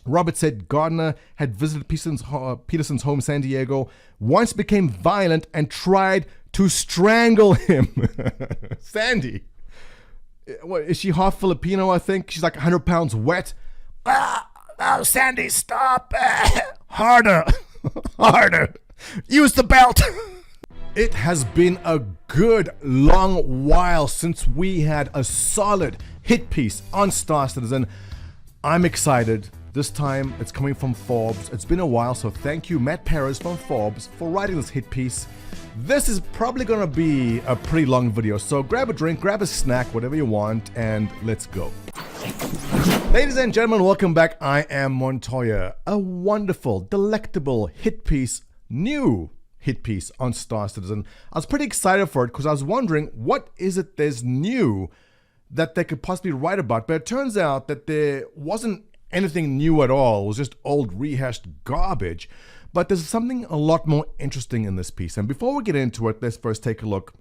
Robert said Gardner had visited Peterson's home in San Diego, once became violent and tried to strangle him. Sandy. What, is she half Filipino, I think? She's like 100 pounds wet. Oh, Sandy, stop. Harder. Harder. Use the belt. It has been a good long while since we had a solid hit piece on Star Citizen. I'm excited. This time it's coming from Forbes. It's been a while, so thank you, Matt Perez from Forbes, for writing this hit piece. This is probably going to be a pretty long video, so grab a drink, grab a snack, whatever you want, and let's go. Ladies and gentlemen, welcome back. I am Montoya. A wonderful, delectable hit piece, new hit piece on Star Citizen. I was pretty excited for it because I was wondering what is it there's new that they could possibly write about, but it turns out that there wasn't anything new at all. It was just old rehashed garbage. But there's something a lot more interesting in this piece. And before we get into it, let's first take a look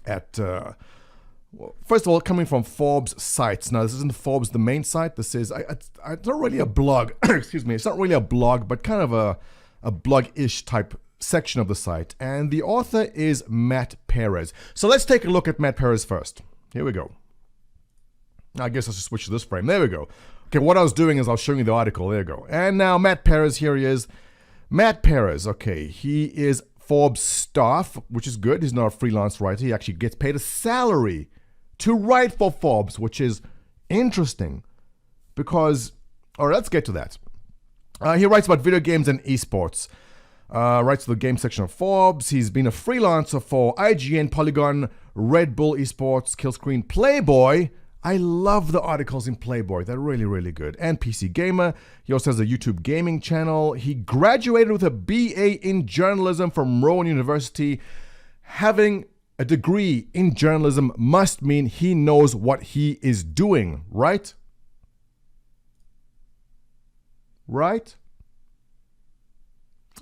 at, well, first of all, coming from Forbes sites. Now, this isn't Forbes, the main site. This is, it's not really a blog, excuse me, it's not really a blog, but kind of a blog-ish type section of the site. And the author is Matt Perez. So let's take a look at Matt Perez first. Here we go. I guess I should switch to this frame. There we go. Okay, what I was doing is I was showing you the article. There you go. And now Matt Perez, here he is. Matt Perez, okay, he is Forbes staff, which is good. He's not a freelance writer. He actually gets paid a salary to write for Forbes, which is interesting because, all right, let's get to that. He writes about video games and esports. Writes for the game section of Forbes. He's been a freelancer for IGN, Polygon, Red Bull Esports, Killscreen, Playboy. I love the articles in Playboy. They're really, really good. And PC Gamer. He also has a YouTube gaming channel. He graduated with a BA in journalism from Rowan University. Having a degree in journalism must mean he knows what he is doing, right? Right?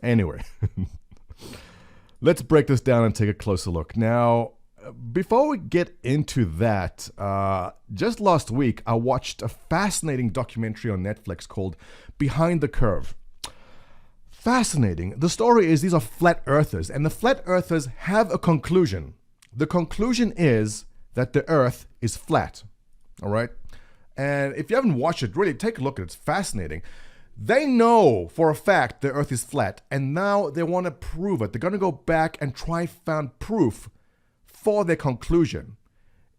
Anyway, let's break this down and take a closer look. Now, before we get into that, just last week, I watched a fascinating documentary on Netflix called Behind the Curve. Fascinating. The story is these are flat earthers, and the flat earthers have a conclusion. The conclusion is that the earth is flat, all right? And if you haven't watched it, really take a look at it. It's fascinating. They know for a fact the earth is flat, and now they want to prove it. They're going to go back and try find proof for their conclusion,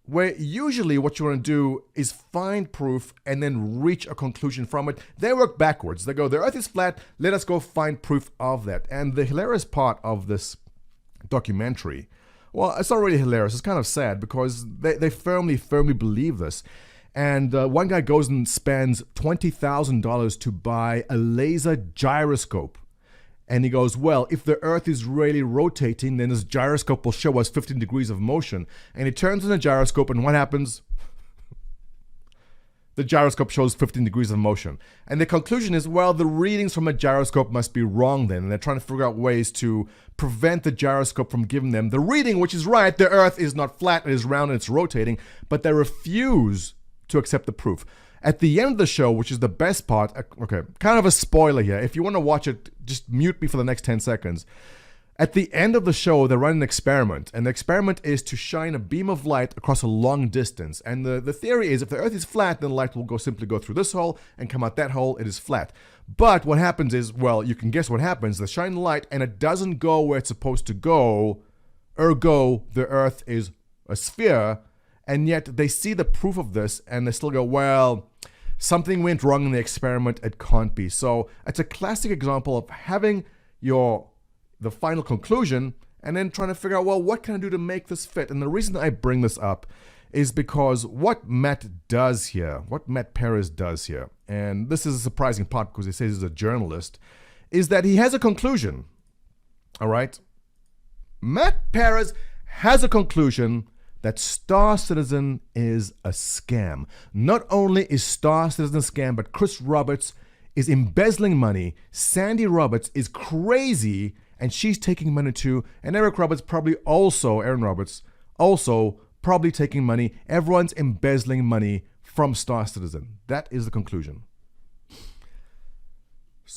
where usually what you want to do is find proof and then reach a conclusion from it. They work backwards. They go, the earth is flat, let us go find proof of that. And the hilarious part of this documentary, well, it's not really hilarious, it's kind of sad because they firmly believe this. And one guy goes and spends $20,000 to buy a laser gyroscope. And he goes, well, if the earth is really rotating, then this gyroscope will show us 15 degrees of motion. And he turns on the gyroscope, and what happens? The gyroscope shows 15 degrees of motion. And the conclusion is, well, the readings from a gyroscope must be wrong then. And they're trying to figure out ways to prevent the gyroscope from giving them the reading, which is right. The earth is not flat, it is round, and it's rotating. But they refuse to accept the proof. At the end of the show, which is the best part, okay, kind of a spoiler here. If you want to watch it, just mute me for the next 10 seconds. At the end of the show, they run an experiment, and the experiment is to shine a beam of light across a long distance. And the theory is if the earth is flat, then light will simply go through this hole and come out that hole, it is flat. But what happens is, well, you can guess what happens. They shine the light, and it doesn't go where it's supposed to go, ergo, the earth is a sphere. And yet they see the proof of this and they still go, well, something went wrong in the experiment, it can't be. So it's a classic example of having the final conclusion and then trying to figure out, well, what can I do to make this fit? And the reason I bring this up is because what Matt does here, what Matt Perez does here, and this is a surprising part because he says he's a journalist, is that he has a conclusion, all right? Matt Perez has a conclusion that Star Citizen is a scam. Not only is Star Citizen a scam, but Chris Roberts is embezzling money. Sandy Roberts is crazy, and she's taking money too. And Aaron Roberts also probably taking money. Everyone's embezzling money from Star Citizen. That is the conclusion.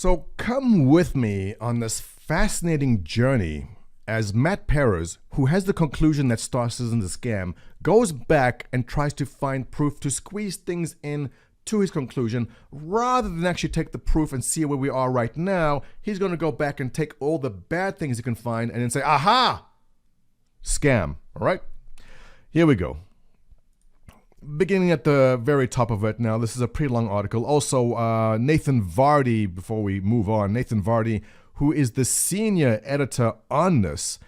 So come with me on this fascinating journey as Matt Perez, who has the conclusion that Star Citizen is a scam, goes back and tries to find proof to squeeze things in to his conclusion. Rather than actually take the proof and see where we are right now, he's going to go back and take all the bad things he can find and then say, aha, scam. All right, here we go. Beginning at the very top of it now, this is a pretty long article. Also, Nathan Vardy, before we move on, Nathan Vardy, who is the senior editor on this,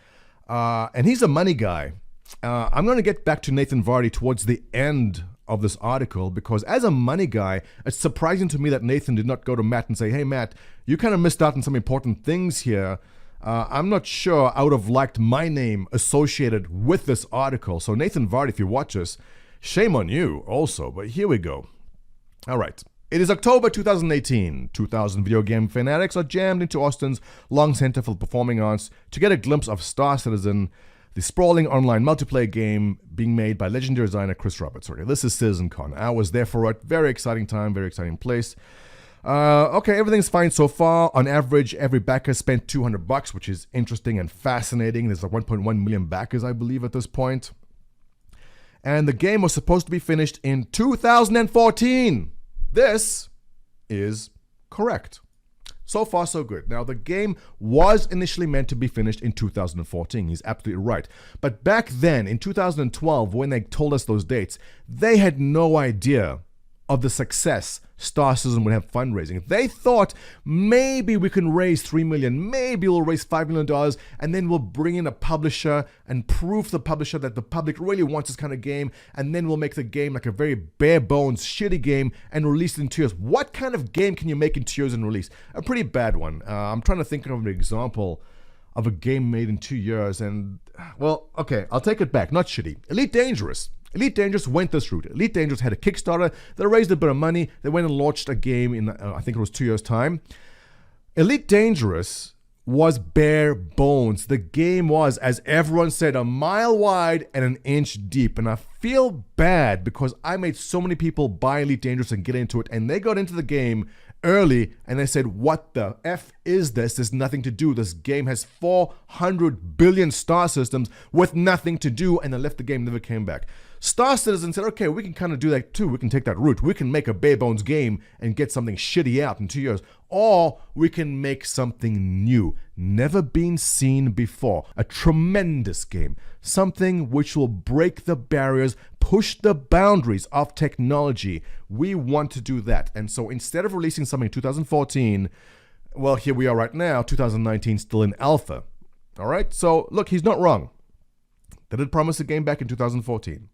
and he's a money guy. I'm going to get back to Nathan Vardy towards the end of this article, because as a money guy, it's surprising to me that Nathan did not go to Matt and say, hey, Matt, you kind of missed out on some important things here. I'm not sure I would have liked my name associated with this article. So Nathan Vardy, if you watch this, shame on you also, but here we go. All right. It is October 2018. 2,000 video game fanatics are jammed into Austin's Long Center for the Performing Arts to get a glimpse of Star Citizen, the sprawling online multiplayer game being made by legendary designer Chris Roberts. Okay, this is CitizenCon. I was there for it. Very exciting time, very exciting place. Okay, everything's fine so far. On average, every backer spent $200, which is interesting and fascinating. There's like 1.1 million backers, I believe, at this point. And the game was supposed to be finished in 2014. This is correct. So far, so good. Now, the game was initially meant to be finished in 2014. He's absolutely right. But back then, in 2012, when they told us those dates, they had no idea of the success Star Citizen would have fundraising. They thought maybe we can raise $3 million, maybe we'll raise $5 million, and then we'll bring in a publisher and prove to the publisher that the public really wants this kind of game, and then we'll make the game like a very bare bones, shitty game and release it in 2 years. What kind of game can you make in 2 years and release? A pretty bad one. I'm trying to think of an example of a game made in 2 years, and, well, okay, I'll take it back. Not shitty. Elite Dangerous. Elite Dangerous went this route. Elite Dangerous had a Kickstarter. They raised a bit of money. They went and launched a game in, I think it was 2 years' time. Elite Dangerous was bare bones. The game was, as everyone said, a mile wide and an inch deep. And I feel bad because I made so many people buy Elite Dangerous and get into it. And they got into the game early and they said, what the F is this? There's nothing to do. This game has 400 billion star systems with nothing to do. And they left the game, never came back. Star Citizen said, okay, we can kind of do that too. We can take that route. We can make a bare bones game and get something shitty out in 2 years. Or we can make something new, never been seen before. A tremendous game. Something which will break the barriers, push the boundaries of technology. We want to do that. And so instead of releasing something in 2014, well, here we are right now, 2019, still in alpha. All right? So, look, he's not wrong. They did promise a game back in 2014.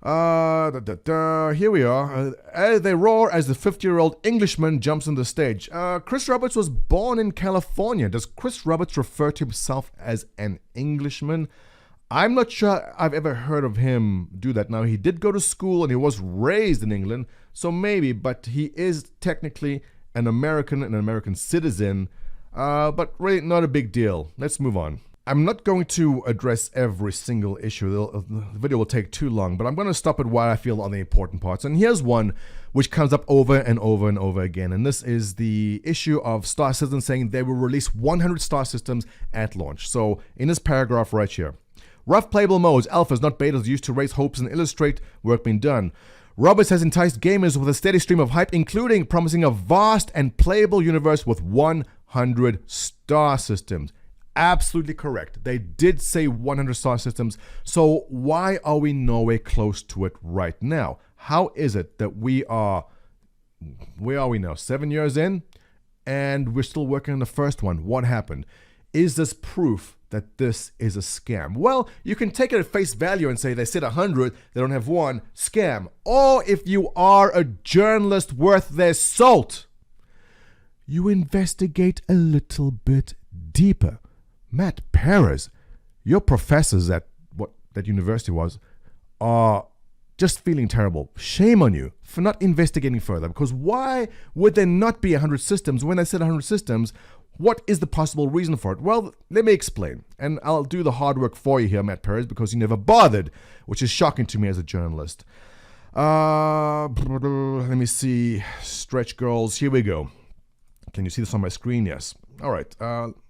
Here we are. They roar as the 50-year-old Englishman jumps on the stage. Chris Roberts was born in California. Does Chris Roberts refer to himself as an Englishman? I'm not sure I've ever heard of him do that. Now, he did go to school and he was raised in England, so maybe, but he is technically an American and an American citizen, but really not a big deal. Let's move on. I'm not going to address every single issue. The video will take too long, but I'm going to stop at what I feel are the important parts. And here's one which comes up over and over and over again. And this is the issue of Star Citizen saying they will release 100 star systems at launch. So in this paragraph right here, rough playable modes, alphas, not betas, used to raise hopes and illustrate work being done. Roberts has enticed gamers with a steady stream of hype, including promising a vast and playable universe with 100 star systems. Absolutely correct. They did say 100 star systems. So why are we nowhere close to it right now? How is it that where are we now? 7 years in? And we're still working on the first one. What happened? Is this proof that this is a scam? Well, you can take it at face value and say they said 100, they don't have one, scam. Or if you are a journalist worth their salt, you investigate a little bit deeper. Matt Perez, your professors at what that university was, are just feeling terrible. Shame on you for not investigating further, because why would there not be 100 systems when they said 100 systems? What is the possible reason for it? Well, let me explain, and I'll do the hard work for you here, Matt Perez, because you never bothered, which is shocking to me as a journalist. Let me see. Stretch goals. Here we go. Can you see this on my screen? Yes. All right.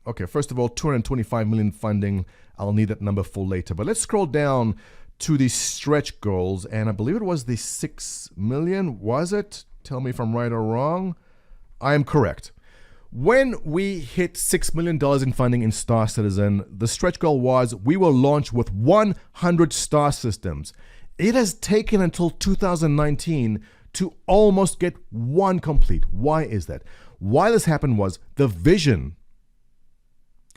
Okay. First of all, 225 million funding. I'll need that number for later. But let's scroll down to the stretch goals, and I believe it was the 6 million. Was it? Tell me if I'm right or wrong. I am correct. When we hit $6 million in funding in Star Citizen, the stretch goal was we will launch with 100 star systems. It has taken until 2019 to almost get one complete. Why is that? Why this happened was the vision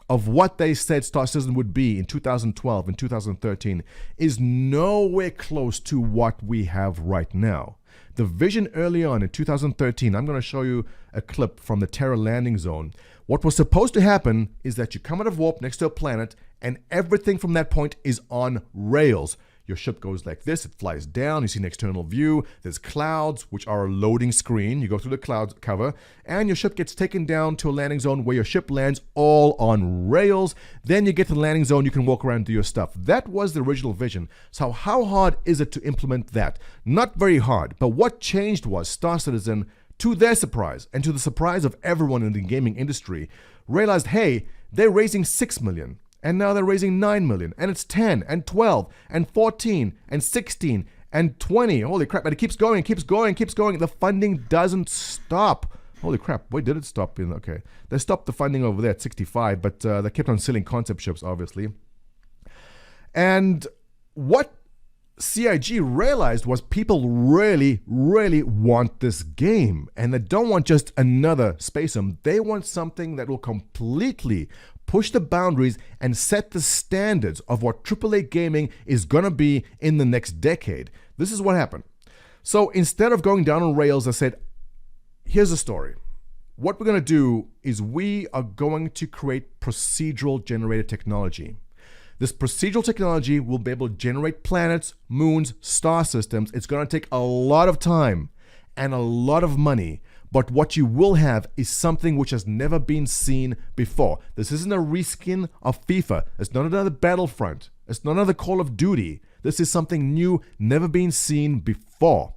of what they said Star Citizen would be in 2012 and 2013 is nowhere close to what we have right now. The vision early on in 2013, I'm going to show you a clip from the Terra landing zone. What was supposed to happen is that you come out of warp next to a planet and everything from that point is on rails. Your ship goes like this, it flies down, you see an external view, there's clouds, which are a loading screen, you go through the clouds cover, and your ship gets taken down to a landing zone where your ship lands all on rails. Then you get to the landing zone, you can walk around and do your stuff. That was the original vision. So how hard is it to implement that? Not very hard, but what changed was Star Citizen, to their surprise, and to the surprise of everyone in the gaming industry, realized, hey, they're raising 6 million. And now they're raising 9 million, and it's 10, and 12, and 14, and 16, and 20. Holy crap, and it keeps going, keeps going, keeps going. The funding doesn't stop. Holy crap, where did it stop? Okay, they stopped the funding over there at 65, but they kept on selling concept ships, obviously. And what CIG realized was people really, really want this game, and they don't want just another Space Sim. They want something that will completely push the boundaries and set the standards of what AAA gaming is going to be in the next decade. This is what happened. So instead of going down on rails, I said, here's the story. What we're going to do is we are going to create procedural generated technology. This procedural technology will be able to generate planets, moons, star systems. It's going to take a lot of time and a lot of money. But what you will have is something which has never been seen before. This isn't a reskin of FIFA. It's not another Battlefront. It's not another Call of Duty. This is something new, never been seen before.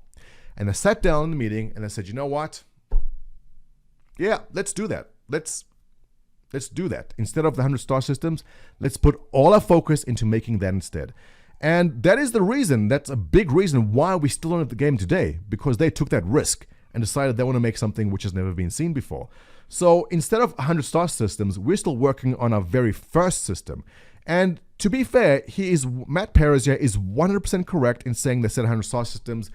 And I sat down in the meeting and I said, you know what? Yeah, let's do that. Let's do that. Instead of the 100 star systems, let's put all our focus into making that instead. And that is the reason, that's a big reason why we still don't have the game today, because they took that risk and decided they want to make something which has never been seen before. So instead of 100 star systems, we're still working on our very first system. And to be fair, Matt Perez here is 100% correct in saying they said 100 star systems,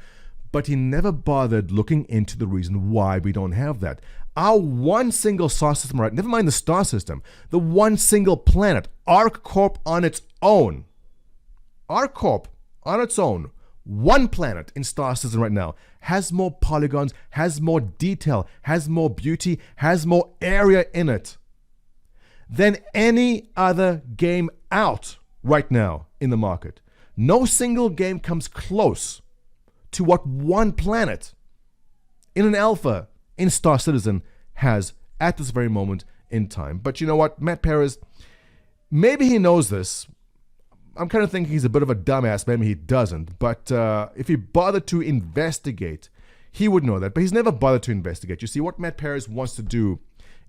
but he never bothered looking into the reason why we don't have that. Our one single star system, right? Never mind the star system, the one single planet, ArcCorp on its own. ArcCorp on its own, one planet in Star Citizen right now, has more polygons, has more detail, has more beauty, has more area in it than any other game out right now in the market. No single game comes close to what one planet in an alpha in Star Citizen has at this very moment in time. But you know what? Matt Perez, maybe he knows this. I'm kind of thinking he's a bit of a dumbass. Maybe he doesn't. But if he bothered to investigate, he would know that. But he's never bothered to investigate. You see, what Matt Perez wants to do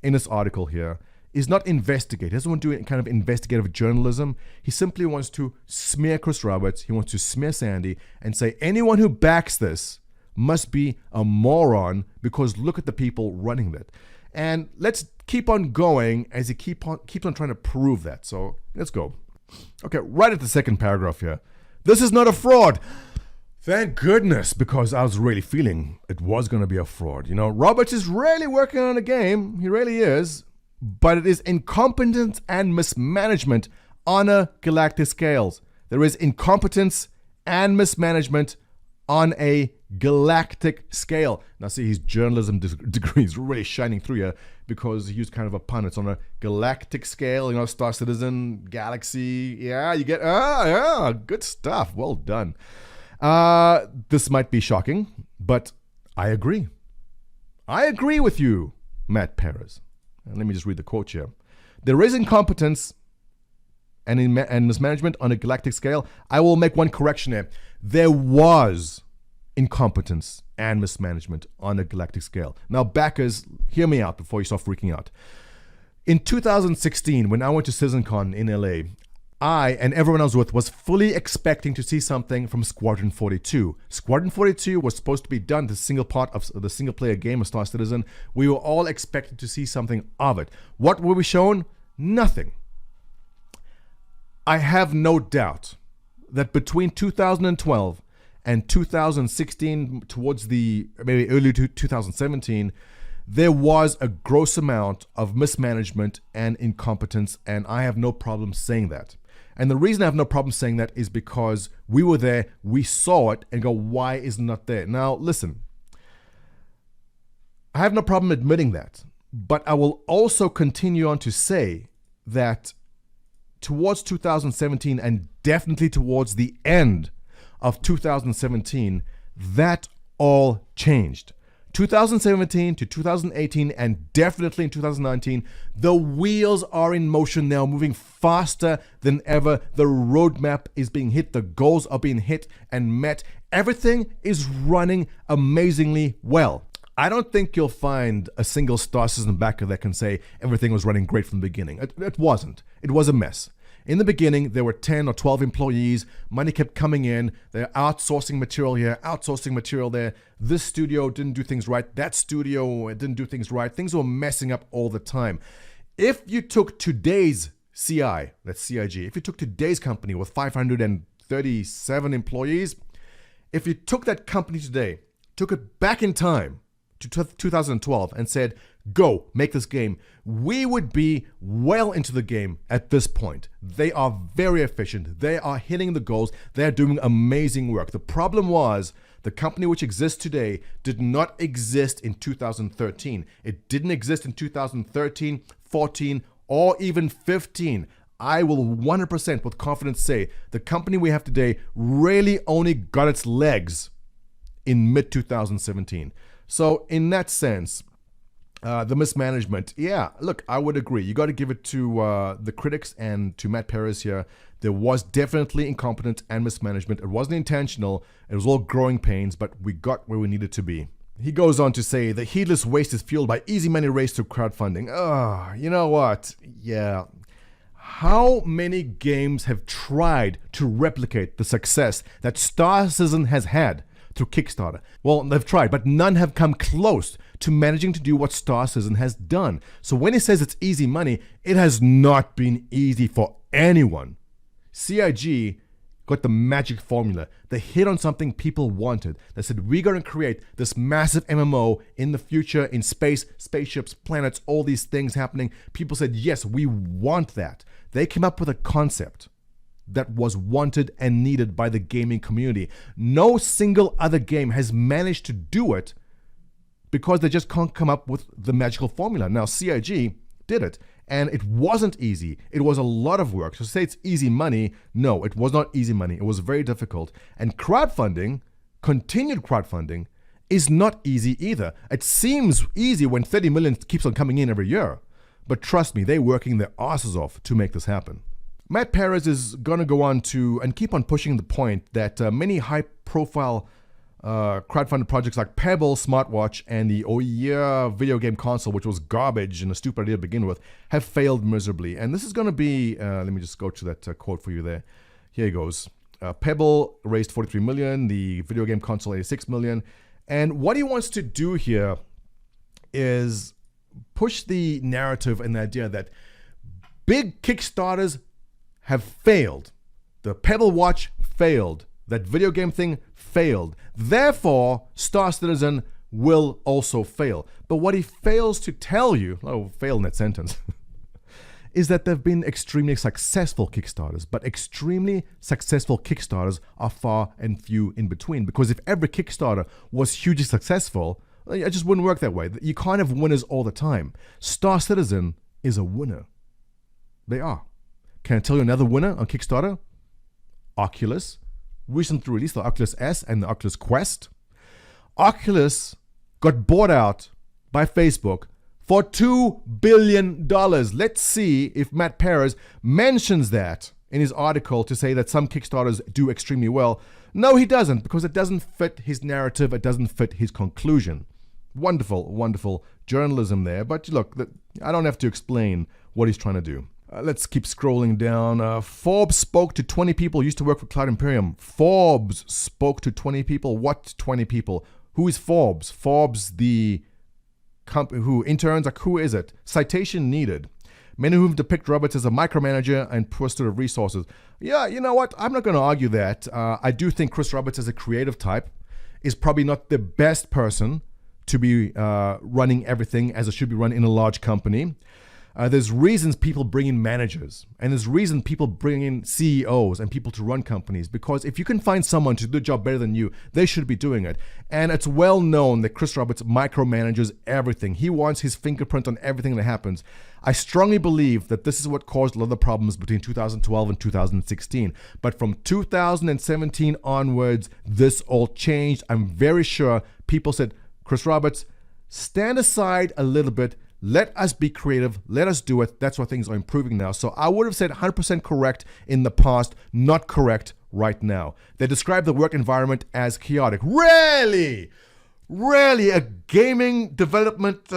in this article here is not investigate. He doesn't want to do any kind of investigative journalism. He simply wants to smear Chris Roberts. He wants to smear Sandy and say anyone who backs this must be a moron, because look at the people running that. And let's keep on going as he keeps on trying to prove that. So let's go. Okay, right at the second paragraph here. This is not a fraud. Thank goodness, because I was really feeling it was going to be a fraud. You know, Roberts is really working on a game. He really is. But it is incompetence and mismanagement on a galactic scale. There is incompetence and mismanagement on a galactic scale. Now see, his journalism degree is really shining through here, because he used kind of a pun. It's on a galactic scale, you know, Star Citizen, Galaxy. Yeah, you get, yeah, good stuff. Well done. This might be shocking, but I agree. I agree with you, Matt Perez. And let me just read the quote here. There is incompetence and mismanagement on a galactic scale. I will make one correction here. There was incompetence and mismanagement on a galactic scale. Now, backers, hear me out before you start freaking out. In 2016, when I went to CitizenCon in LA, I and everyone I was with was fully expecting to see something from Squadron 42. Squadron 42 was supposed to be done, the single part of the single player game of Star Citizen. We were all expected to see something of it. What were we shown? Nothing. I have no doubt that between 2012 and 2016, towards the maybe early 2017, there was a gross amount of mismanagement and incompetence, and I have no problem saying that. And the reason I have no problem saying that is because we were there, we saw it, and go, why is it not there? Now, listen, I have no problem admitting that, but I will also continue on to say that towards 2017 and definitely towards the end of 2017, that all changed. 2017 to 2018 and definitely in 2019, the wheels are in motion now, moving faster than ever. The roadmap is being hit, the goals are being hit and met. Everything is running amazingly well. I don't think you'll find a single Star Citizen backer that can say everything was running great from the beginning. It wasn't. It was a mess. In the beginning, there were 10 or 12 employees. Money kept coming in. They're outsourcing material here, outsourcing material there. This studio didn't do things right. That studio didn't do things right. Things were messing up all the time. If you took today's CI, that's CIG, if you took today's company with 537 employees, if you took that company today, took it back in time to 2012 and said, go, make this game, we would be well into the game at this point. They are very efficient. They are hitting the goals. They're doing amazing work. The problem was the company which exists today did not exist in 2013. It didn't exist in 2013, 14, or even 15. I will 100% with confidence say the company we have today really only got its legs in mid-2017. So in that sense, the mismanagement, yeah, look, I would agree. You got to give it to the critics and to Matt Perez here. There was definitely incompetence and mismanagement. It wasn't intentional. It was all growing pains, but we got where we needed to be. He goes on to say, the heedless waste is fueled by easy money race through crowdfunding. Oh, you know what? Yeah. How many games have tried to replicate the success that Star Citizen has had through Kickstarter? Well, they've tried, but none have come close to managing to do what Star Citizen has done. So when he says it's easy money, it has not been easy for anyone. CIG got the magic formula. They hit on something people wanted. They said, we're going to create this massive MMO in the future, in space, spaceships, planets, all these things happening. People said, yes, we want that. They came up with a concept that was wanted and needed by the gaming community. No single other game has managed to do it because they just can't come up with the magical formula. Now, CIG did it, and it wasn't easy. It was a lot of work. So to say it's easy money, no, it was not easy money. It was very difficult. And crowdfunding, continued crowdfunding, is not easy either. It seems easy when 30 million keeps on coming in every year. But trust me, they're working their asses off to make this happen. Matt Perez is going to go on to and keep on pushing the point that many high-profile crowdfunded projects like Pebble smartwatch and the Oya video game console, which was garbage and a stupid idea to begin with, have failed miserably. And this is going to be, let me just go to that quote for you there. Here it goes. Pebble raised 43 million, the video game console 86 million. And what he wants to do here is push the narrative and the idea that big Kickstarters have failed. The Pebble watch failed. That video game thing failed. Therefore, Star Citizen will also fail. But what he fails to tell you, fail in that sentence, is that there have been extremely successful Kickstarters. But extremely successful Kickstarters are far and few in between. Because if every Kickstarter was hugely successful, it just wouldn't work that way. You can't have winners all the time. Star Citizen is a winner. They are. Can I tell you another winner on Kickstarter? Oculus. Recently released the Oculus S and the Oculus Quest. Oculus got bought out by Facebook for $2 billion. Let's see if Matt Perez mentions that in his article to say that some Kickstarters do extremely well. No, he doesn't, because it doesn't fit his narrative. It doesn't fit his conclusion. Wonderful, wonderful journalism there. But look, I don't have to explain what he's trying to do. Let's keep scrolling down. Forbes spoke to 20 people who used to work for Cloud Imperium. Forbes spoke to 20 people. What 20 people? Who is Forbes? Forbes, the company who interns, like who is it? Citation needed. Many of whom depict Roberts as a micromanager and poor steward of resources. Yeah, you know what? I'm not going to argue that. I do think Chris Roberts, as a creative type, is probably not the best person to be running everything as it should be run in a large company. There's reasons people bring in managers, and there's reason people bring in CEOs and people to run companies, because if you can find someone to do the job better than you, they should be doing it. And it's well known that Chris Roberts micromanages everything. He wants his fingerprint on everything that happens. I strongly believe that this is what caused a lot of the problems between 2012 and 2016. But from 2017 onwards, this all changed. I'm very sure people said, Chris Roberts, stand aside a little bit. Let us be creative. Let us do it. That's why things are improving now. So I would have said 100% correct in the past, not correct right now. They describe the work environment as chaotic. Really? Really? A gaming development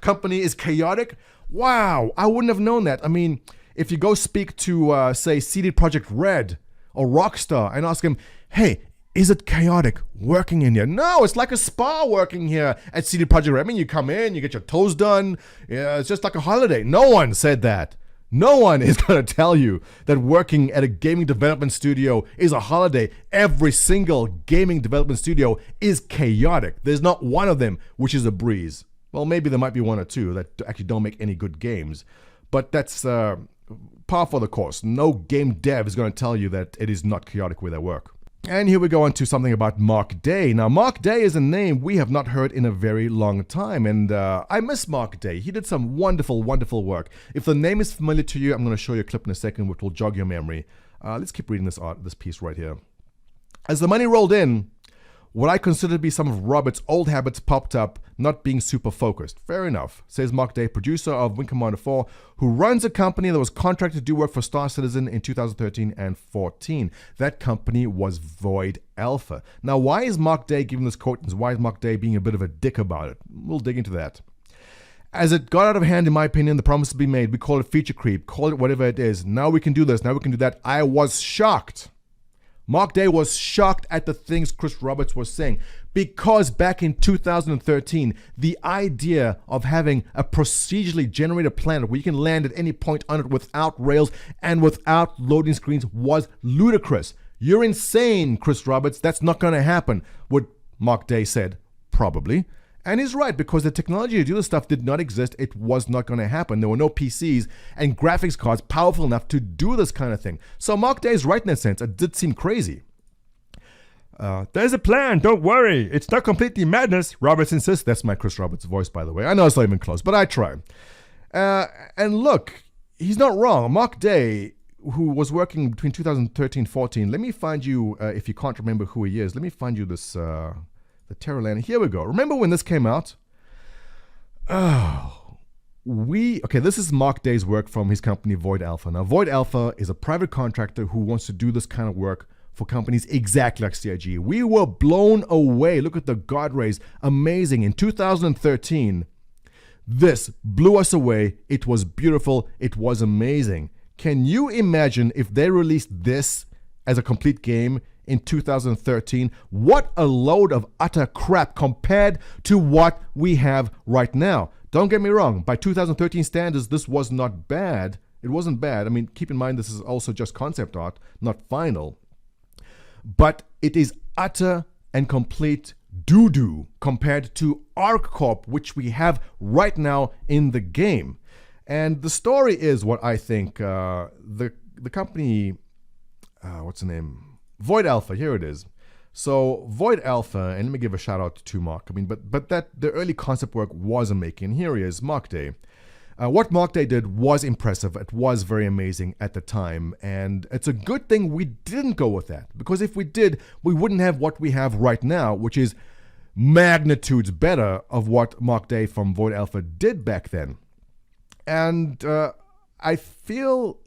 company is chaotic? Wow. I wouldn't have known that. I mean, if you go speak to, say, CD Projekt Red or Rockstar and ask them, hey, is it chaotic working in here? No, it's like a spa working here at CD Projekt Red. I mean, you come in, you get your toes done. Yeah, it's just like a holiday. No one said that. No one is going to tell you that working at a gaming development studio is a holiday. Every single gaming development studio is chaotic. There's not one of them which is a breeze. Well, maybe there might be one or two that actually don't make any good games. But that's par for the course. No game dev is going to tell you that it is not chaotic where they work. And here we go on to something about Mark Day. Now, Mark Day is a name we have not heard in a very long time, and I miss Mark Day. He did some wonderful, wonderful work. If the name is familiar to you, I'm going to show you a clip in a second which will jog your memory. Let's keep reading this piece right here. As the money rolled in, what I consider to be some of Robert's old habits popped up, not being super focused. Fair enough, says Mark Day, producer of Wing Commander 4, who runs a company that was contracted to do work for Star Citizen in 2013 and 14. That company was Void Alpha. Now, why is Mark Day giving this quote, and why is Mark Day being a bit of a dick about it? We'll dig into that. As it got out of hand, in my opinion, the promise to be made. We call it feature creep, call it whatever it is. Now we can do this, now we can do that. I was shocked. Mark Day was shocked at the things Chris Roberts was saying, because back in 2013, the idea of having a procedurally generated planet where you can land at any point on it without rails and without loading screens was ludicrous. You're insane, Chris Roberts. That's not going to happen. What Mark Day said, probably. And he's right, because the technology to do this stuff did not exist. It was not going to happen. There were no PCs and graphics cards powerful enough to do this kind of thing. So Mark Day is right in that sense. It did seem crazy. There's a plan. Don't worry. It's not completely madness, Roberts insists. That's my Chris Roberts voice, by the way. I know it's not even close, but I try. And look, he's not wrong. Mark Day, who was working between 2013 and 14, let me find you, if you can't remember who he is, let me find you this... The Terrorland. Here we go. Remember when this came out? Okay, this is Mark Day's work from his company Void Alpha. Now, Void Alpha is a private contractor who wants to do this kind of work for companies exactly like CIG. We were blown away. Look at the guard rays. Amazing. In 2013, this blew us away. It was beautiful. It was amazing. Can you imagine if they released this as a complete game in 2013? What a load of utter crap compared to what we have right now. Don't get me wrong, by 2013 standards, this was not bad. It wasn't bad. I mean, keep in mind, this is also just concept art, not final. But it is utter and complete doo-doo compared to ArcCorp, which we have right now in the game. And the story is what I think the company, what's the name? Void Alpha, here it is. So Void Alpha, and let me give a shout out to Mark. I mean, but that the early concept work was amazing. Here he is, Mark Day. What Mark Day did was impressive. It was very amazing at the time, and it's a good thing we didn't go with that, because if we did, we wouldn't have what we have right now, which is magnitudes better of what Mark Day from Void Alpha did back then. And I feel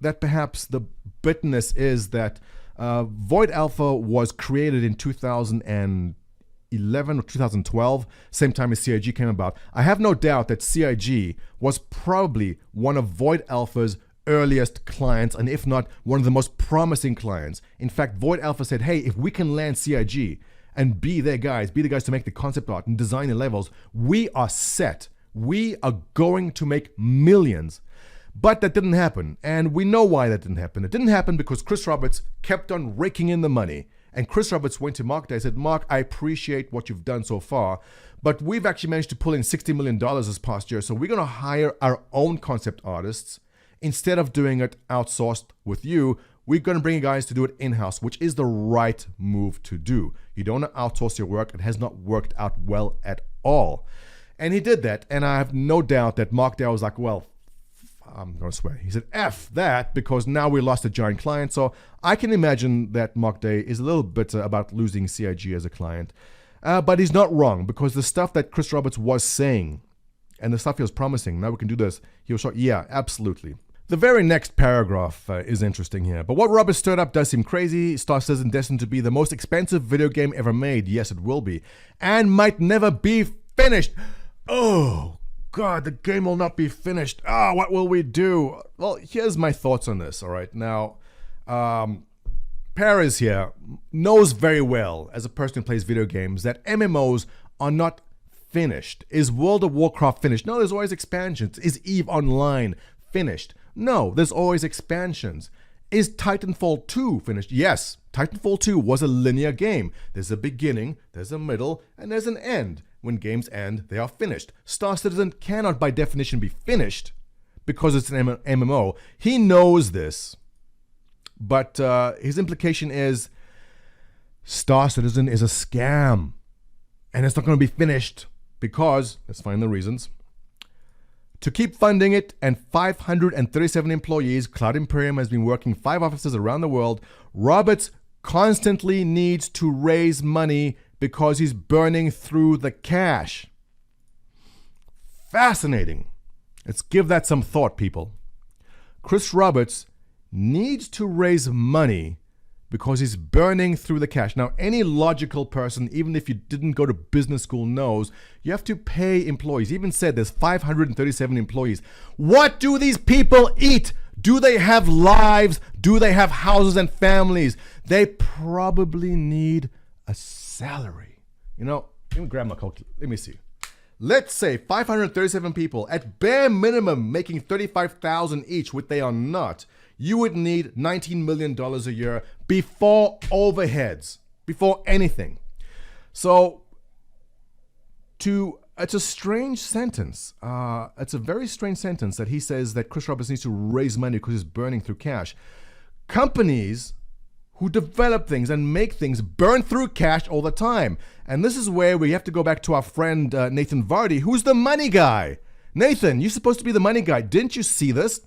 that perhaps the bitterness is that Void Alpha was created in 2011 or 2012, same time as CIG came about. I have no doubt that CIG was probably one of Void Alpha's earliest clients, and if not, one of the most promising clients. In fact, Void Alpha said, hey, if we can land CIG and be the guys to make the concept art and design the levels, we are set. We are going to make millions. But that didn't happen, and we know why that didn't happen. It didn't happen because Chris Roberts kept on raking in the money. And Chris Roberts went to Mark Day and said, Mark, I appreciate what you've done so far, but we've actually managed to pull in $60 million this past year, so we're going to hire our own concept artists. Instead of doing it outsourced with you, we're going to bring you guys to do it in-house, which is the right move to do. You don't want to outsource your work. It has not worked out well at all. And he did that, and I have no doubt that Mark Day was like, well, I'm going to swear. He said, F that, because now we lost a giant client. So I can imagine that Mark Day is a little bitter about losing CIG as a client. But he's not wrong, because the stuff that Chris Roberts was saying and the stuff he was promising, now we can do this, he was short. Yeah, absolutely. The very next paragraph is interesting here. But what Roberts stirred up does seem crazy. Star Citizen destined to be the most expensive video game ever made. Yes, it will be. And might never be finished. Oh, God, the game will not be finished. What will we do? Well, here's my thoughts on this, all right? Now, Perez here knows very well, as a person who plays video games, that MMOs are not finished. Is World of Warcraft finished? No, there's always expansions. Is EVE Online finished? No, there's always expansions. Is Titanfall 2 finished? Yes, Titanfall 2 was a linear game. There's a beginning, there's a middle, and there's an end. When games end, they are finished. Star Citizen cannot by definition be finished because it's an MMO. He knows this, but his implication is Star Citizen is a scam, and it's not going to be finished because, let's find the reasons. To keep funding it and 537 employees, Cloud Imperium has been working 5 offices around the world. Roberts constantly needs to raise money because he's burning through the cash. Fascinating. Let's give that some thought, people. Chris Roberts needs to raise money because he's burning through the cash. Now, any logical person, even if you didn't go to business school, knows you have to pay employees. He even said there's 537 employees. What do these people eat? Do they have lives? Do they have houses and families? They probably need a salary. You know, let me grab my calculator. Let me see. Let's say 537 people at bare minimum making $35,000 each, which they are not. You would need $19 million a year before overheads, before anything. So, it's a strange sentence. It's a very strange sentence that he says that Chris Roberts needs to raise money because he's burning through cash. Companies who develop things and make things burn through cash all the time. And this is where we have to go back to our friend Nathan Vardy, who's the money guy. Nathan, you're supposed to be the money guy. Didn't you see this?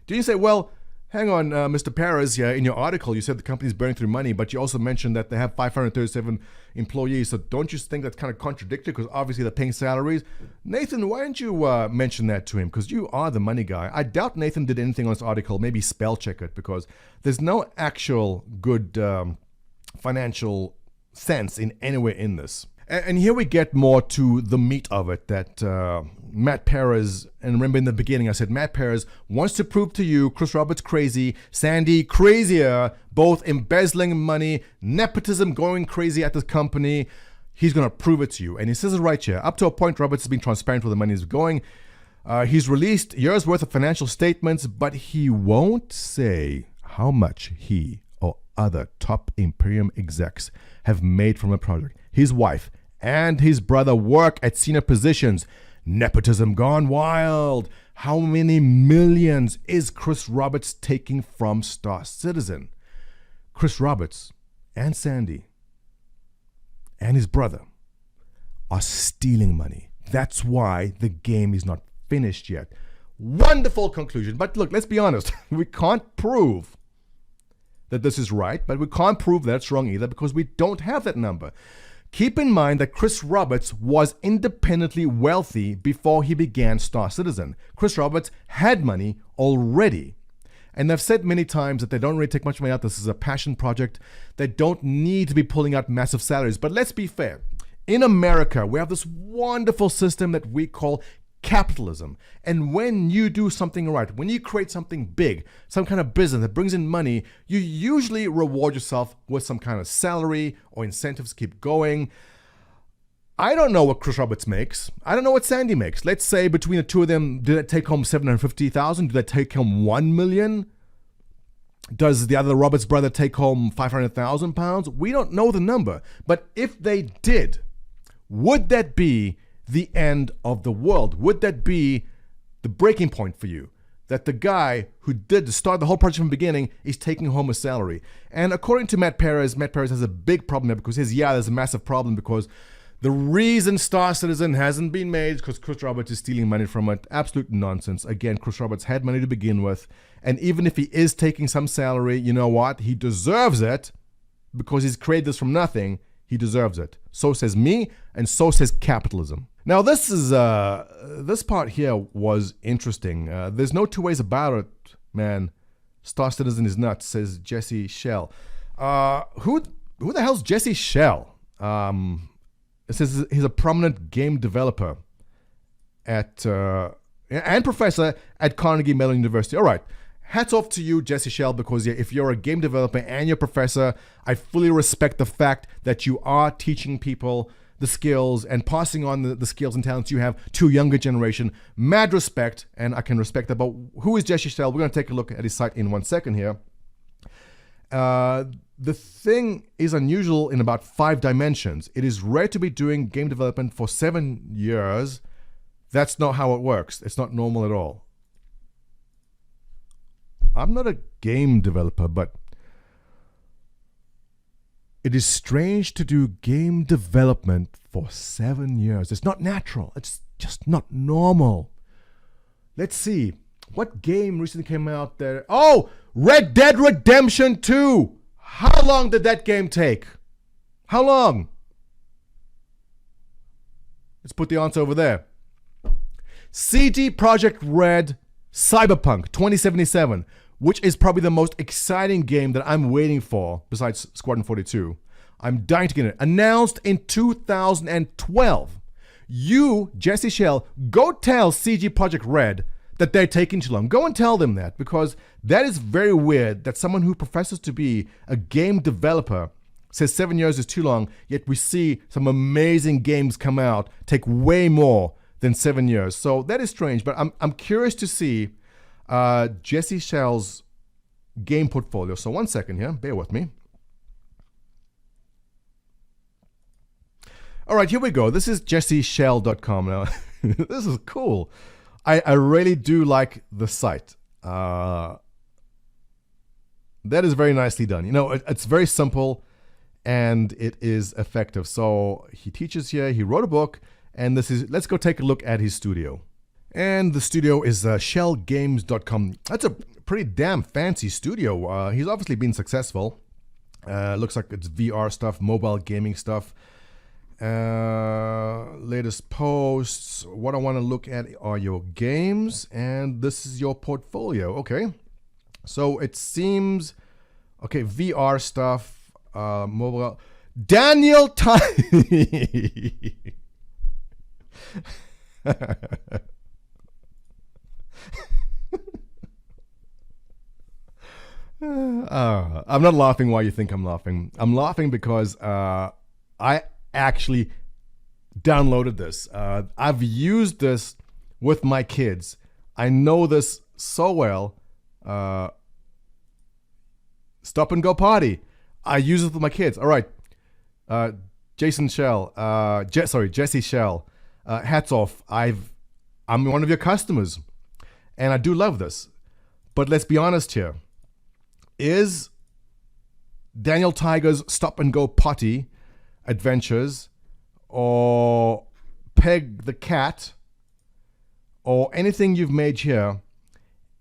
Didn't you say, well, hang on, Mr. Perez, here in your article, you said the company's burning through money, but you also mentioned that they have 537 employees. So don't you think that's kind of contradictory? Because obviously they're paying salaries. Nathan, why didn't you mention that to him? Because you are the money guy. I doubt Nathan did anything on this article. Maybe spell check it, because there's no actual good financial sense in anywhere in this. And here we get more to the meat of it, that Matt Perez, and remember in the beginning I said Matt Perez wants to prove to you Chris Roberts crazy, Sandy crazier, both embezzling money, nepotism going crazy at this company. He's going to prove it to you. And he says it right here. Up to a point, Roberts has been transparent where the money is going. He's released years worth of financial statements, but he won't say how much he or other top Imperium execs have made from a project. His wife and his brother work at senior positions. Nepotism gone wild. How many millions is Chris Roberts taking from Star Citizen? Chris Roberts and Sandy and his brother are stealing money. That's why the game is not finished yet. Wonderful conclusion. But look, let's be honest. We can't prove that this is right, but we can't prove that it's wrong either because we don't have that number. Keep in mind that Chris Roberts was independently wealthy before he began Star Citizen. Chris Roberts had money already. And I've said many times that they don't really take much money out. This is a passion project. They don't need to be pulling out massive salaries. But let's be fair. In America, we have this wonderful system that we call capitalism. And when you do something right, when you create something big, some kind of business that brings in money, you usually reward yourself with some kind of salary or incentives to keep going. I don't know what Chris Roberts makes. I don't know what Sandy makes. Let's say between the two of them, do they take home $750,000? Do they take home $1 million? Does the other Roberts brother take home £500,000? We don't know the number. But if they did, would that be the end of the world? Would that be the breaking point for you? That the guy who did start the whole project from the beginning is taking home a salary. And according to Matt Perez has a big problem there because he says, yeah, there's a massive problem because the reason Star Citizen hasn't been made is because Chris Roberts is stealing money from it. Absolute nonsense. Again, Chris Roberts had money to begin with. And even if he is taking some salary, you know what? He deserves it because he's created this from nothing. He deserves it. So says me, and so says capitalism. Now, this part here was interesting. There's no two ways about it, man. Star Citizen is nuts, says Jesse Shell. Who the hell's Jesse Shell? It says he's a prominent game developer and professor at Carnegie Mellon University. All right. Hats off to you, Jesse Shell, because if you're a game developer and you're a professor, I fully respect the fact that you are teaching people the skills and passing on the skills and talents you have to a younger generation. Mad respect, and I can respect that. But who is Jesse Shell? We're going to take a look at his site in 1 second here. The thing is unusual in about 5 dimensions. It is rare to be doing game development for 7 years. That's not how it works. It's not normal at all. I'm not a game developer, but it is strange to do game development for 7 years. It's not natural. It's just not normal. Let's see. What game recently came out there? Oh, Red Dead Redemption 2. How long did that game take? How long? Let's put the answer over there. CD Projekt Red Cyberpunk 2077, which is probably the most exciting game that I'm waiting for besides Squadron 42. I'm dying to get it. Announced in 2012. You, Jesse Shell, go tell CG Projekt Red that they're taking too long. Go and tell them that, because that is very weird that someone who professes to be a game developer says 7 years is too long, yet we see some amazing games come out take way more than 7 years. So that is strange, but I'm curious to see Jesse Shell's game portfolio. So 1 second here, bear with me. All right, here we go. This is jesseshell.com now. This is cool. I really do like the site. That is very nicely done. You know, it's very simple and it is effective. So he teaches here, he wrote a book, and let's go take a look at his studio. And the studio is shellgames.com. That's a pretty damn fancy studio. He's obviously been successful. Looks like it's VR stuff, mobile gaming stuff. Latest posts. What I want to look at are your games, and this is your portfolio. Okay, so it seems okay. VR stuff, mobile. Daniel I'm not laughing why you think I'm laughing. I'm laughing because I actually downloaded this. I've used this with my kids. I know this so well. Stop and Go Party. I use it with my kids. All right. Jesse Shell. Hats off. I'm one of your customers, and I do love this. But let's be honest here. Is Daniel Tiger's Stop and Go Potty Adventures or Peg the Cat or anything you've made here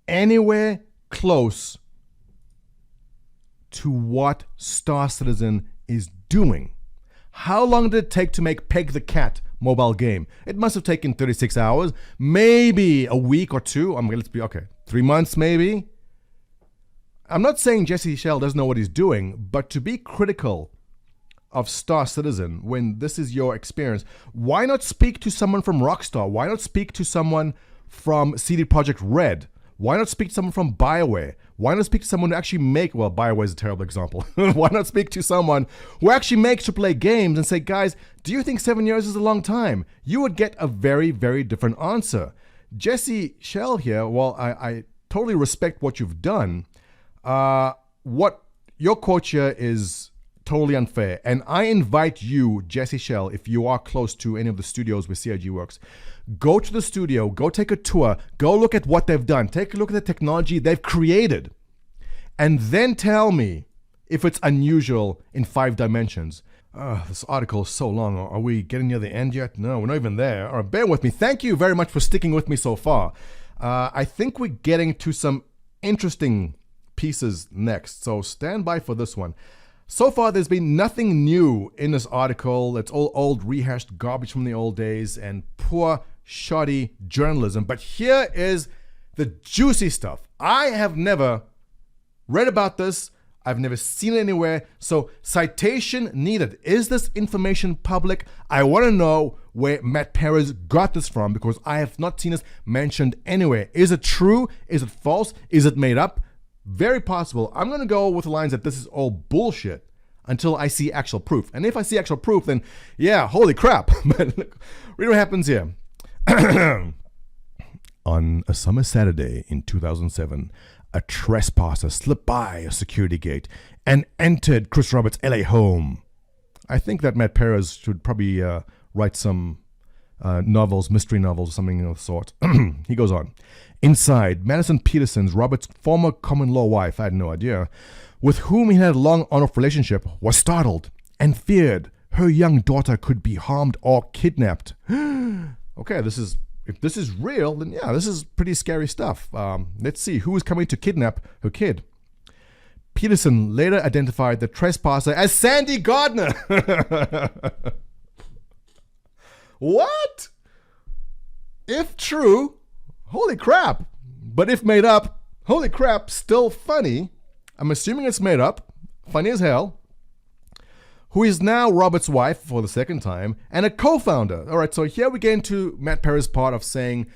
anywhere close to what Star Citizen is doing? How long did it take to make Peg the Cat mobile game? It must have taken 36 hours, maybe a week or two. I mean, let's be okay, 3 months maybe. I'm not saying Jesse Shell doesn't know what he's doing, but to be critical of Star Citizen when this is your experience, why not speak to someone from Rockstar? Why not speak to someone from CD Projekt Red? Why not speak to someone from BioWare? Why not speak to someone who actually well, BioWare is a terrible example. Why not speak to someone who actually makes AAA games and say, guys, do you think 7 years is a long time? You would get a very, very different answer. Jesse Shell here, while I totally respect what you've done, what your quote here is totally unfair. And I invite you, Jesse Shell, if you are close to any of the studios where CIG works, go to the studio, go take a tour, go look at what they've done, take a look at the technology they've created, and then tell me if it's unusual in 5 dimensions. This article is so long. Are we getting near the end yet? No, we're not even there. All right, bear with me. Thank you very much for sticking with me so far. I think we're getting to some interesting pieces next, so stand by for this one. So far, there's been nothing new in this article. It's all old, rehashed garbage from the old days and poor, shoddy journalism. But here is the juicy stuff. I have never read about this. I've never seen it anywhere. So, citation needed. Is this information public? I want to know where Matt Perez got this from because I have not seen this mentioned anywhere. Is it true? Is it false? Is it made up? Very possible. I'm going to go with the lines that this is all bullshit until I see actual proof. And if I see actual proof, then yeah, holy crap. But look, read what happens here. On a summer Saturday in 2007, a trespasser slipped by a security gate and entered Chris Roberts' LA home. I think that Matt Perez should probably write some novels, mystery novels, something of the sort. He goes on. Inside, Madison Peterson's, Robert's former common-law wife, I had no idea, with whom he had a long on-off relationship, was startled and feared her young daughter could be harmed or kidnapped. Okay, if this is real, then yeah, this is pretty scary stuff. Let's see, who is coming to kidnap her kid? Peterson later identified the trespasser as Sandy Gardner. What? If true, holy crap. But if made up, holy crap, still funny. I'm assuming it's made up. Funny as hell. Who is now Robert's wife for the second time and a co-founder. All right, so here we get into Matt Perez's part of saying,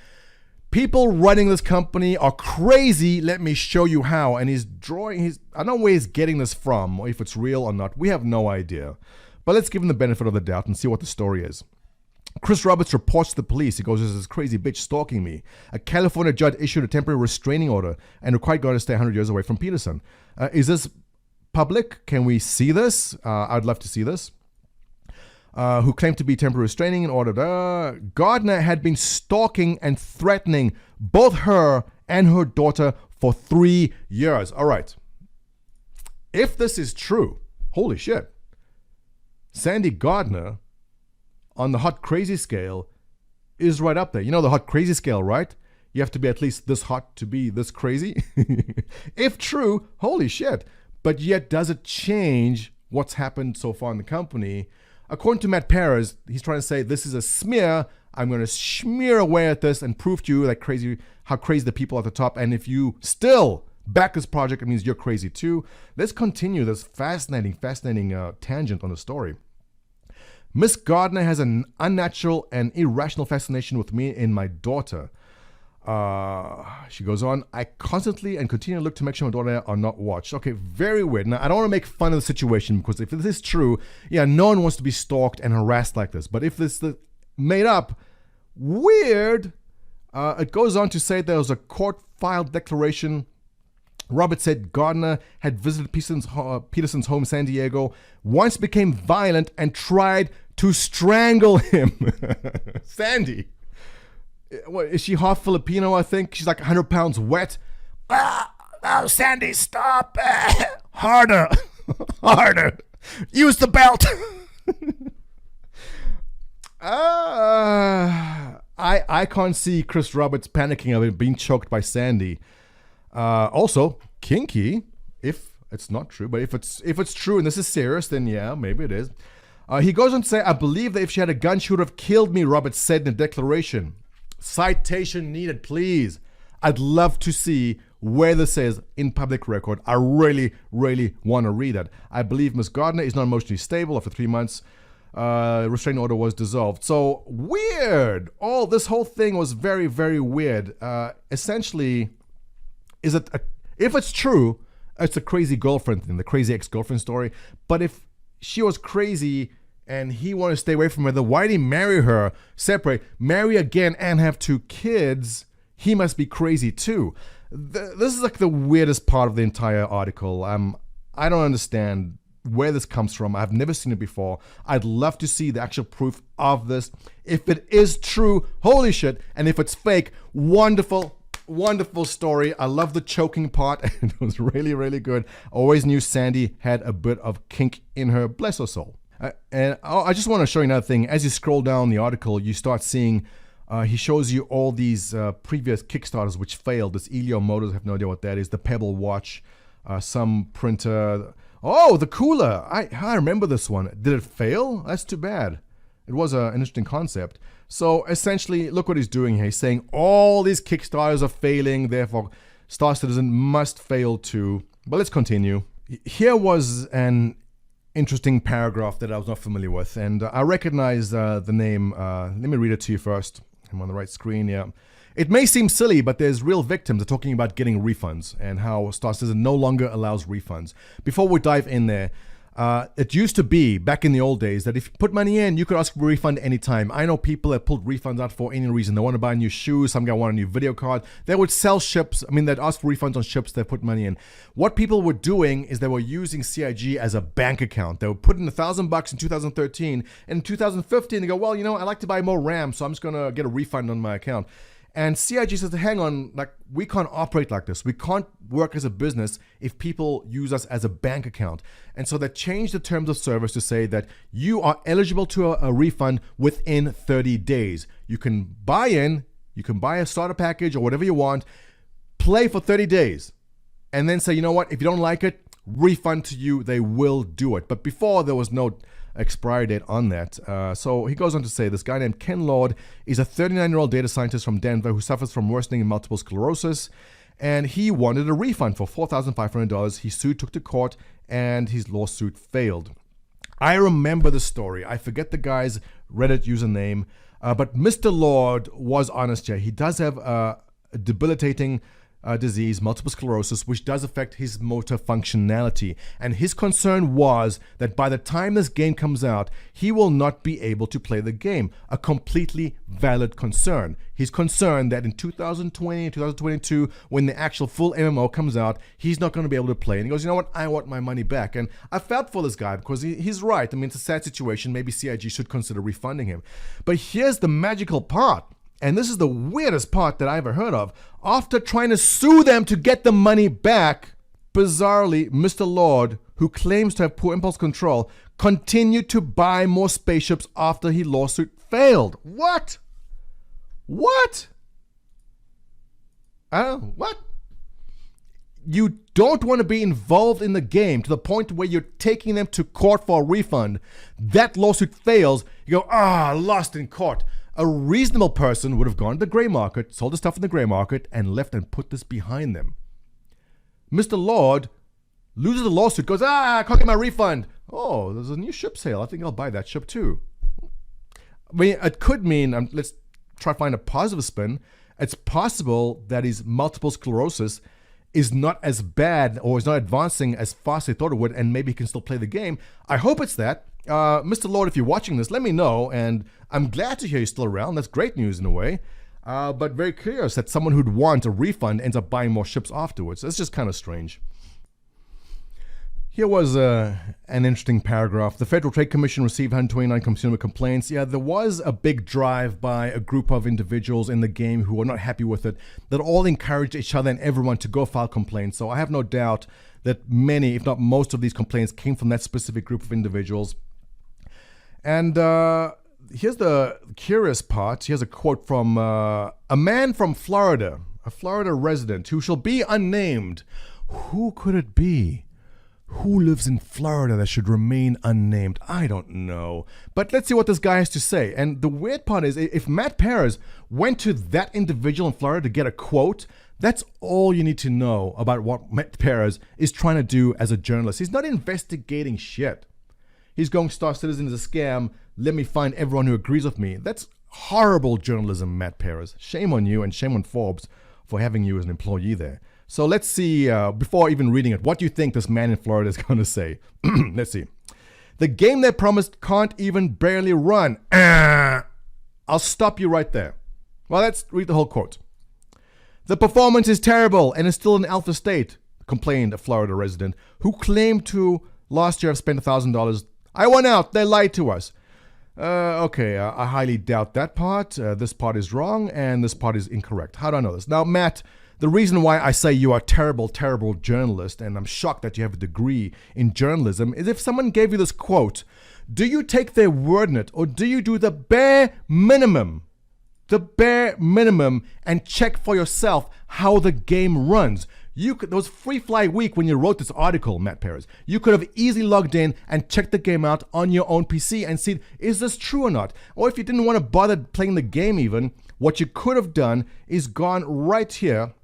people running this company are crazy. Let me show you how. And he's drawing I don't know where he's getting this from or if it's real or not. We have no idea. But let's give him the benefit of the doubt and see what the story is. Chris Roberts reports to the police. He goes, there's this crazy bitch stalking me. A California judge issued a temporary restraining order and required God to stay 100 years away from Peterson. Is this public? Can we see this? I'd love to see this. Who claimed to be temporary restraining order. Gardner had been stalking and threatening both her and her daughter for 3 years. All right. If this is true, holy shit. Sandy Gardner, on the hot crazy scale, is right up there. You know the hot crazy scale, right? You have to be at least this hot to be this crazy. If true, holy shit. But yet, does it change what's happened so far in the company? According to Matt Perez, he's trying to say this is a smear. I'm going to smear away at this and prove to you how crazy the people at the top. And if you still back this project, it means you're crazy too. Let's continue this fascinating tangent on the story. Miss Gardner has an unnatural and irrational fascination with me and my daughter. She goes on, I constantly and continue to look to make sure my daughter are not watched. Okay, very weird. Now, I don't want to make fun of the situation because if this is true, yeah, no one wants to be stalked and harassed like this. But if this is made up, weird. It goes on to say there was a court-filed declaration. Robert said Gardner had visited Peterson's home in San Diego, once became violent and tried to strangle him. Sandy. What, is she half Filipino, I think? She's like 100 pounds wet. Oh, Sandy, stop. Harder. Harder. Use the belt. I can't see Chris Roberts panicking of it being choked by Sandy. Also, kinky, if it's not true, but if it's true and this is serious, then yeah, maybe it is. He goes on to say, I believe that if she had a gun, she would have killed me, Roberts said in a declaration. Citation needed, please. I'd love to see where this says in public record. I really, really want to read it. I believe Ms. Gardner is not emotionally stable after 3 months. Restraining order was dissolved. So weird. This whole thing was very, very weird. Essentially, if it's true, it's a crazy girlfriend thing, the crazy ex-girlfriend story. But if she was crazy and he wanted to stay away from her, then why did he marry her, separate, marry again, and have 2 kids? He must be crazy too. This is like the weirdest part of the entire article. I don't understand where this comes from. I've never seen it before. I'd love to see the actual proof of this. If it is true, holy shit. And if it's fake, wonderful, wonderful story. I love the choking part. It was really, really good. I always knew Sandy had a bit of kink in her. Bless her soul. And I just want to show you another thing. As you scroll down the article, you start seeing, he shows you all these previous Kickstarters which failed. This Elio Motors, I have no idea what that is. The Pebble watch, some printer. Oh, the cooler. I remember this one. Did it fail? That's too bad. It was an interesting concept. So essentially, look what he's doing here. He's saying all these Kickstarters are failing, therefore Star Citizen must fail too. But let's continue. Here was an interesting paragraph that I was not familiar with, and I recognize the name. Let me read it to you first. I'm on the right screen, yeah. It may seem silly, but there's real victims. They're talking about getting refunds and how Star Citizen no longer allows refunds. Before we dive in there, it used to be, back in the old days, that if you put money in, you could ask for a refund anytime. I know people that pulled refunds out for any reason. They want to buy new shoes, some guy wanted a new video card. They would sell ships. They'd ask for refunds on ships they put money in. What people were doing is they were using CIG as a bank account. They would put in $1,000 in 2013. And in 2015, they go, well, I like to buy more RAM, so I'm just going to get a refund on my account. And CIG says, hang on, we can't operate like this. We can't work as a business if people use us as a bank account. And so they changed the terms of service to say that you are eligible to a refund within 30 days. You can buy a starter package or whatever you want, play for 30 days, and then say, you know what, if you don't like it, refund to you, they will do it. But before, there was no expiry date on that. So he goes on to say this guy named Ken Lord is a 39-year-old data scientist from Denver who suffers from worsening multiple sclerosis, and he wanted a refund for $4,500. He sued, took to court, and his lawsuit failed. I remember the story. I forget the guy's Reddit username, but Mr. Lord was honest here. He does have a debilitating disease, multiple sclerosis, which does affect his motor functionality. And his concern was that by the time this game comes out, he will not be able to play the game. A completely valid concern. He's concerned that in 2020, 2022, when the actual full MMO comes out, he's not going to be able to play. And he goes, you know what? I want my money back. And I felt for this guy because he's right. It's a sad situation. Maybe CIG should consider refunding him. But here's the magical part. And this is the weirdest part that I ever heard of. After trying to sue them to get the money back, bizarrely, Mr. Lord, who claims to have poor impulse control, continued to buy more spaceships after his lawsuit failed. What? What? What? You don't want to be involved in the game to the point where you're taking them to court for a refund. That lawsuit fails. You go, lost in court. A reasonable person would have gone to the gray market, sold the stuff in the gray market, and left and put this behind them. Mr. Lord loses the lawsuit, goes, I can't get my refund. Oh, there's a new ship sale. I think I'll buy that ship too. It could mean, let's try to find a positive spin. It's possible that his multiple sclerosis is not as bad or is not advancing as fast as they thought it would, and maybe he can still play the game. I hope it's that. Mr. Lord, if you're watching this, let me know, and I'm glad to hear you're still around. That's great news in a way, but very curious that someone who'd want a refund ends up buying more ships afterwards. That's just kind of strange. Here was an interesting paragraph. The Federal Trade Commission received 129 consumer complaints. Yeah, there was a big drive by a group of individuals in the game who were not happy with it, that all encouraged each other and everyone to go file complaints. So I have no doubt that many, if not most of these complaints came from that specific group of individuals. And here's the curious part. Here's a quote from a man from Florida, a Florida resident who shall be unnamed. Who could it be? Who lives in Florida that should remain unnamed? I don't know. But let's see what this guy has to say. And the weird part is, if Matt Perez went to that individual in Florida to get a quote, that's all you need to know about what Matt Perez is trying to do as a journalist. He's not investigating shit. He's going, Star Citizen is a scam. Let me find everyone who agrees with me. That's horrible journalism, Matt Perez. Shame on you and shame on Forbes for having you as an employee there. So let's see, before even reading it, what do you think this man in Florida is going to say? Let's see. The game they promised can't even barely run. I'll stop you right there. Well, let's read the whole quote. The performance is terrible and is still in alpha state, complained a Florida resident who claimed to last year have spent $1,000. I went out. They lied to us. Okay, I highly doubt that part. This part is wrong and this part is incorrect. How do I know this? Now, Matt, the reason why I say you are a terrible, terrible journalist, and I'm shocked that you have a degree in journalism, is if someone gave you this quote, do you take their word on it, or do you do the bare minimum? The bare minimum, and check for yourself how the game runs. There was Free Fly Week when you wrote this article, Matt Perez. You could have easily logged in and checked the game out on your own PC and seen, is this true or not? Or if you didn't want to bother playing the game even, what you could have done is gone right here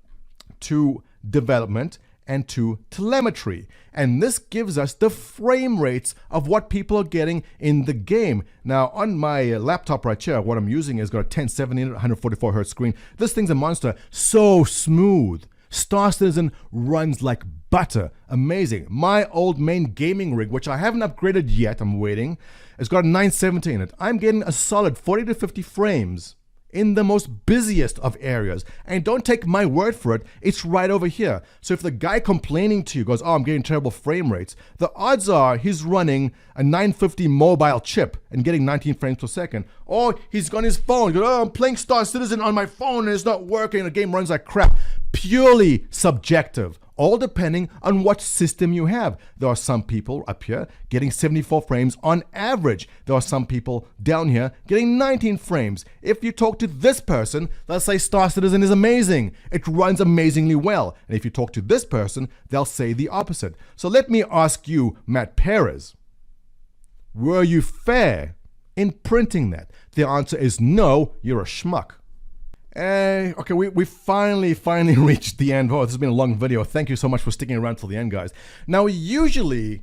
to development and to telemetry. And this gives us the frame rates of what people are getting in the game. Now, on my laptop right here, what I'm using is got a 1070, 144 hertz screen. This thing's a monster. So smooth. Star Citizen runs like butter. Amazing. My old main gaming rig, which I haven't upgraded yet, I'm waiting, it's got a 970 in it. I'm getting a solid 40 to 50 frames in the most busiest of areas. And don't take my word for it, it's right over here. So if the guy complaining to you goes, oh, I'm getting terrible frame rates, the odds are he's running a 950 mobile chip and getting 19 frames per second. Or he's on his phone, goes, oh, I'm playing Star Citizen on my phone and it's not working, the game runs like crap. Purely subjective, all depending on what system you have. There are some people up here getting 74 frames on average. There are some people down here getting 19 frames. If you talk to this person, they'll say Star Citizen is amazing. It runs amazingly well. And if you talk to this person, they'll say the opposite. So let me ask you, Matt Perez, were you fair in printing that? The answer is no, you're a schmuck. Okay, we finally reached the end. Oh, this has been a long video. Thank you so much for sticking around till the end, guys. Now, usually,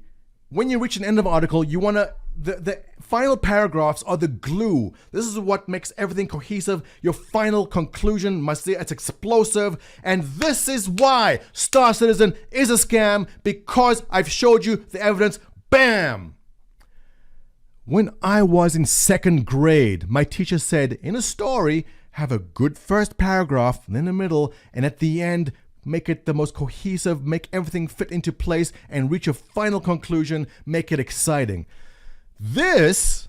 when you reach an end of an article, you want to, the final paragraphs are the glue. This is what makes everything cohesive. Your final conclusion must say it's explosive. And this is why Star Citizen is a scam, because I've showed you the evidence. Bam! When I was in second grade, my teacher said, in a story, have a good first paragraph, then a middle, and at the end, make it the most cohesive, make everything fit into place, and reach a final conclusion, make it exciting. This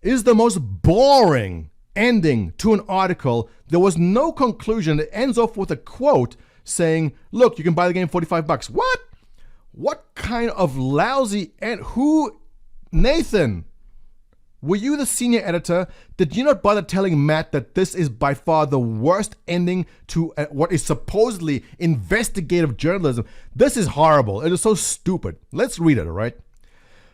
is the most boring ending to an article. There was no conclusion. It ends off with a quote saying, look, you can buy the game $45. What? What kind of lousy end? Nathan, were you the senior editor? Did you not bother telling Matt that this is by far the worst ending to what is supposedly investigative journalism? This is horrible. It is so stupid. Let's read it, all right?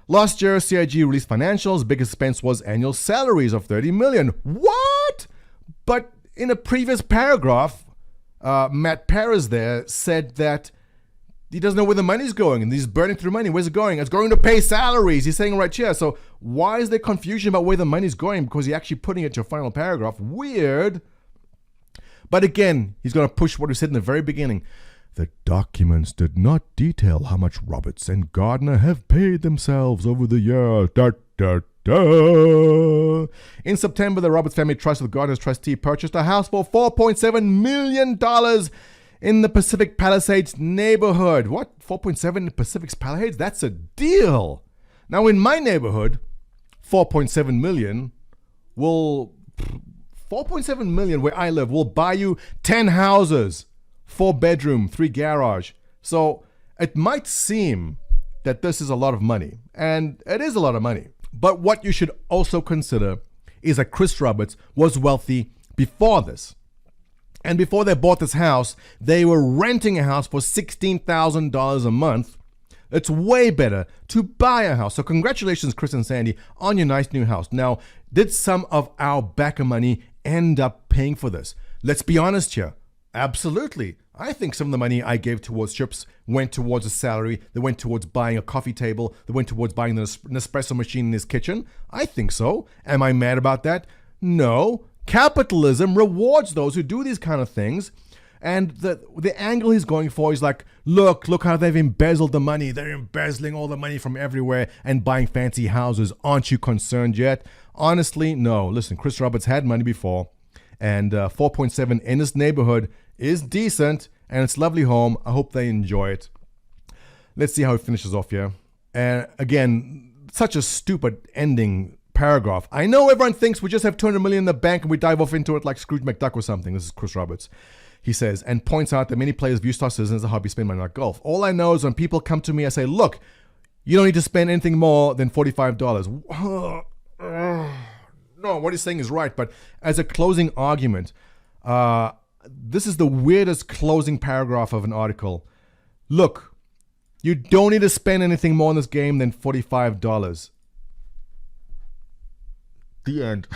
Last year, CIG released financials. Biggest expense was annual salaries of $30 million. What? But in a previous paragraph, Matt Perez there said that he doesn't know where the money's going and he's burning through money. Where's it going? It's going to pay salaries. He's saying right here. So why is there confusion about where the money's going? Because he's actually putting it to your final paragraph. Weird. But again, he's going to push what he said in the very beginning. The documents did not detail how much Roberts and Gardner have paid themselves over the years. In September, the Roberts family trust with Gardner's trustee purchased a house for $4.7 million in the Pacific Palisades neighborhood. What? 4.7 in Pacific Palisades? That's a deal. Now, in my neighborhood, 4.7 million where I live will buy you 10 houses, 4 bedroom, 3 garage. So it might seem that this is a lot of money, and it is a lot of money. But what you should also consider is that Chris Roberts was wealthy before this. And before they bought this house, they were renting a house for $16,000 a month. It's way better to buy a house. So congratulations, Chris and Sandy, on your nice new house. Now, did some of our backer money end up paying for this? Let's be honest here. Absolutely. I think some of the money I gave towards trips went towards a salary. They went towards buying a coffee table. They went towards buying an espresso machine in his kitchen. I think so. Am I mad about that? No. Capitalism rewards those who do these kind of things. And the angle he's going for is like, look how they've embezzled the money. They're embezzling all the money from everywhere and buying fancy houses. Aren't you concerned yet? Honestly, no. Listen, Chris Roberts had money before, and 4.7 in this neighborhood is decent, and it's a lovely home. I hope they enjoy it. Let's see how it finishes off here. And again, such a stupid ending paragraph. I know everyone thinks we just have 200 million in the bank and we dive off into it like Scrooge McDuck or something. This is Chris Roberts. He says, and points out that many players view Star Citizen as a hobby spend money like golf. All I know is when people come to me, I say, look, you don't need to spend anything more than $45. No, what he's saying is right. But as a closing argument, this is the weirdest closing paragraph of an article. Look, you don't need to spend anything more in this game than $45. The end.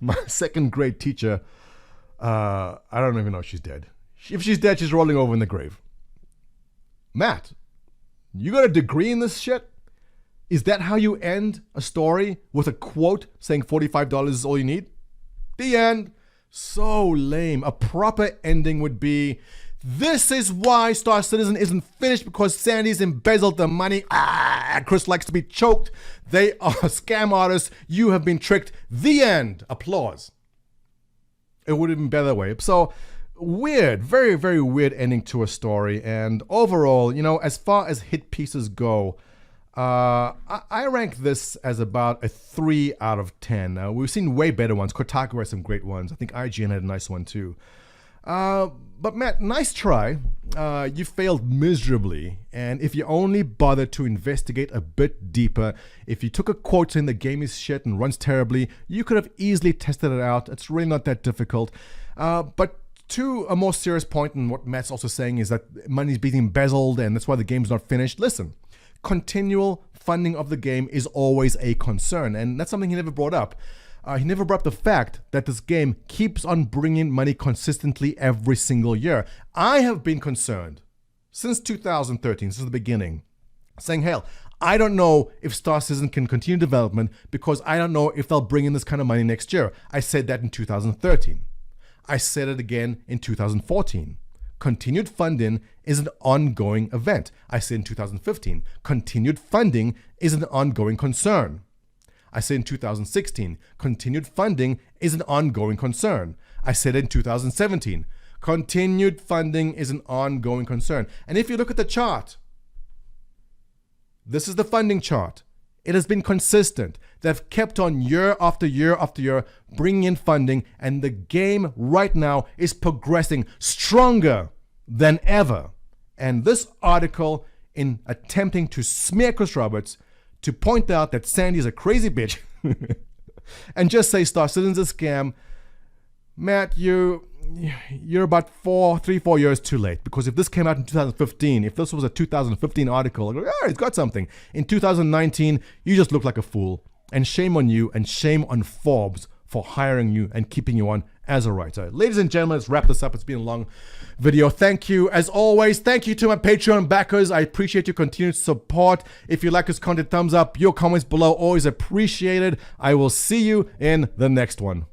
My second grade teacher, I don't even know if she's dead. If she's dead, she's rolling over in the grave. Matt, you got a degree in this shit? Is that how you end a story? With a quote saying $45 is all you need? The end. So lame. A proper ending would be, this is why Star Citizen isn't finished, because Sandy's embezzled the money. Chris likes to be choked. They are scam artists. You have been tricked. The end. Applause. It would have been better that way. So weird, very, very weird ending to a story. And overall, as far as hit pieces go, I rank this as about a 3 out of 10. We've seen way better ones. Kotaku has some great ones. I think IGN had a nice one too. But Matt, nice try. You failed miserably. And if you only bothered to investigate a bit deeper, if you took a quote saying the game is shit and runs terribly, you could have easily tested it out. It's really not that difficult. But to a more serious point, and what Matt's also saying is that money's being embezzled and that's why the game's not finished. Listen, continual funding of the game is always a concern. And that's something he never brought up. He never brought up the fact that this game keeps on bringing money consistently every single year. I have been concerned since 2013, since the beginning, saying, hell, I don't know if Star Citizen can continue development because I don't know if they'll bring in this kind of money next year. I said that in 2013. I said it again in 2014. Continued funding is an ongoing event. I said in 2015, continued funding is an ongoing concern. I said in 2016, continued funding is an ongoing concern. I said in 2017, continued funding is an ongoing concern. And if you look at the chart, this is the funding chart. It has been consistent. They've kept on year after year after year bringing in funding, and the game right now is progressing stronger than ever. And this article, in attempting to smear Chris Roberts, to point out that Sandy is a crazy bitch and just say Star Citizen's a scam, Matt, you're about 3-4 years too late. Because if this came out in 2015, if this was a 2015 article, I'd go, he's got something. In 2019, you just look like a fool. And shame on you, and shame on Forbes for hiring you and keeping you on as a writer. Ladies and gentlemen, let's wrap this up. It's been a long video. Thank you, as always. Thank you to my Patreon backers. I appreciate your continued support. If you like this content, thumbs up. Your comments below, always appreciated. I will see you in the next one.